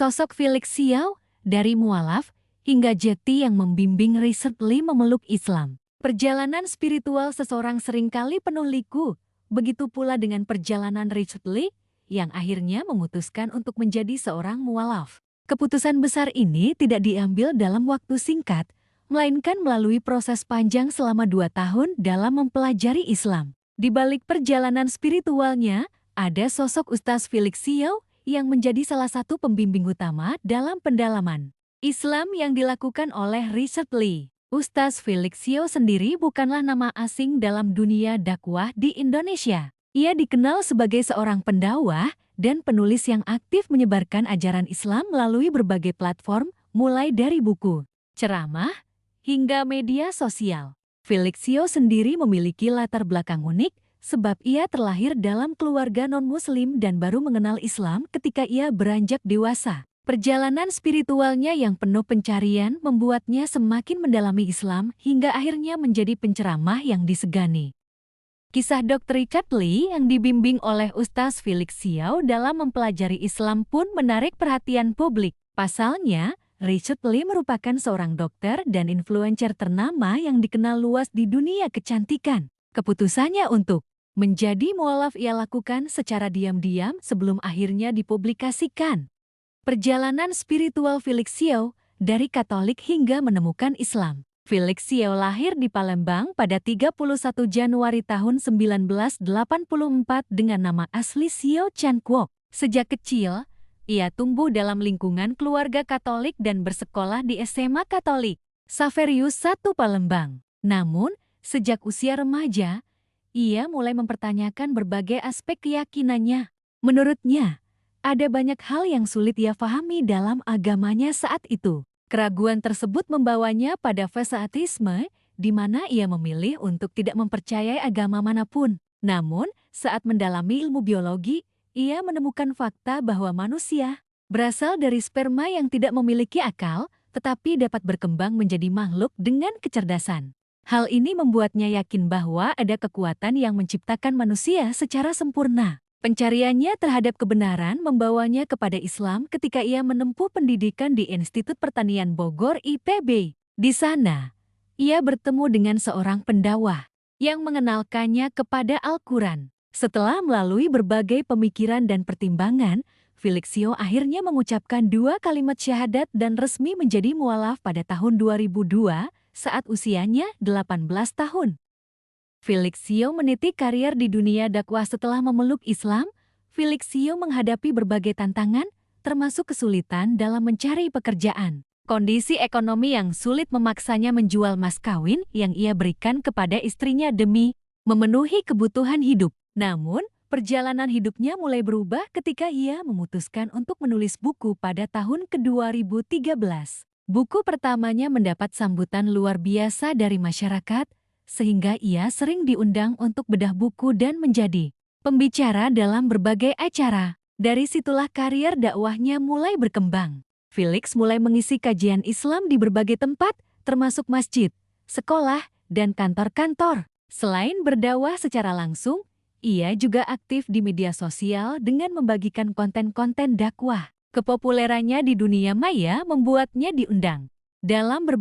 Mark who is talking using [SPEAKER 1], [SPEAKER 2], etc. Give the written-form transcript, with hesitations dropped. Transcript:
[SPEAKER 1] Sosok Felix Xiao, dari mualaf hingga jeti yang membimbing recently memeluk Islam. Perjalanan spiritual seseorang seringkali penuh liku, begitu pula dengan perjalanan recently yang akhirnya memutuskan untuk menjadi seorang mualaf. Keputusan besar ini tidak diambil dalam waktu singkat, melainkan melalui proses panjang selama 2 tahun dalam mempelajari Islam. Di balik perjalanan spiritualnya, ada sosok Ustaz Felix Xiao yang menjadi salah satu pembimbing utama dalam pendalaman Islam yang dilakukan oleh recently. Ustaz Felix Xiao sendiri bukanlah nama asing dalam dunia dakwah di Indonesia. Ia dikenal sebagai seorang pendakwah dan penulis yang aktif menyebarkan ajaran Islam melalui berbagai platform, mulai dari buku, ceramah, hingga media sosial. Felix Xiao sendiri memiliki latar belakang unik, sebab ia terlahir dalam keluarga non-muslim dan baru mengenal Islam ketika ia beranjak dewasa. Perjalanan spiritualnya yang penuh pencarian membuatnya semakin mendalami Islam hingga akhirnya menjadi penceramah yang disegani. Kisah Dr. Richard Lee yang dibimbing oleh Ustaz Felix Xiao dalam mempelajari Islam pun menarik perhatian publik. Pasalnya, Richard Lee merupakan seorang dokter dan influencer ternama yang dikenal luas di dunia kecantikan. Keputusannya untuk menjadi mualaf ia lakukan secara diam-diam sebelum akhirnya dipublikasikan. Perjalanan spiritual Felix Xiao dari Katolik hingga menemukan Islam. Felix Xiao lahir di Palembang pada 31 Januari tahun 1984 dengan nama asli Xiao Chan Kwok. Sejak kecil, ia tumbuh dalam lingkungan keluarga Katolik dan bersekolah di SMA Katolik Xaverius I Palembang. Namun, sejak usia remaja, ia mulai mempertanyakan berbagai aspek keyakinannya. Menurutnya, ada banyak hal yang sulit ia pahami dalam agamanya saat itu. Keraguan tersebut membawanya pada fase ateisme, di mana ia memilih untuk tidak mempercayai agama manapun. Namun, saat mendalami ilmu biologi, ia menemukan fakta bahwa manusia berasal dari sperma yang tidak memiliki akal, tetapi dapat berkembang menjadi makhluk dengan kecerdasan. Hal ini membuatnya yakin bahwa ada kekuatan yang menciptakan manusia secara sempurna. Pencariannya terhadap kebenaran membawanya kepada Islam ketika ia menempuh pendidikan di Institut Pertanian Bogor IPB. Di sana, ia bertemu dengan seorang pendakwah yang mengenalkannya kepada Al-Quran. Setelah melalui berbagai pemikiran dan pertimbangan, Felix Xiao akhirnya mengucapkan 2 kalimat syahadat dan resmi menjadi mualaf pada tahun 2002 saat usianya 18 tahun. Felix Xiao meniti karier di dunia dakwah setelah memeluk Islam. Felix Xiao menghadapi berbagai tantangan, termasuk kesulitan dalam mencari pekerjaan. Kondisi ekonomi yang sulit memaksanya menjual mas kawin yang ia berikan kepada istrinya demi memenuhi kebutuhan hidup. Namun, perjalanan hidupnya mulai berubah ketika ia memutuskan untuk menulis buku pada tahun ke-2013. Buku pertamanya mendapat sambutan luar biasa dari masyarakat, sehingga ia sering diundang untuk bedah buku dan menjadi pembicara dalam berbagai acara. Dari situlah karier dakwahnya mulai berkembang. Felix mulai mengisi kajian Islam di berbagai tempat, termasuk masjid, sekolah, dan kantor-kantor. Selain berdakwah secara langsung, ia juga aktif di media sosial dengan membagikan konten-konten dakwah. Kepopulerannya di dunia maya membuatnya diundang dalam berbagai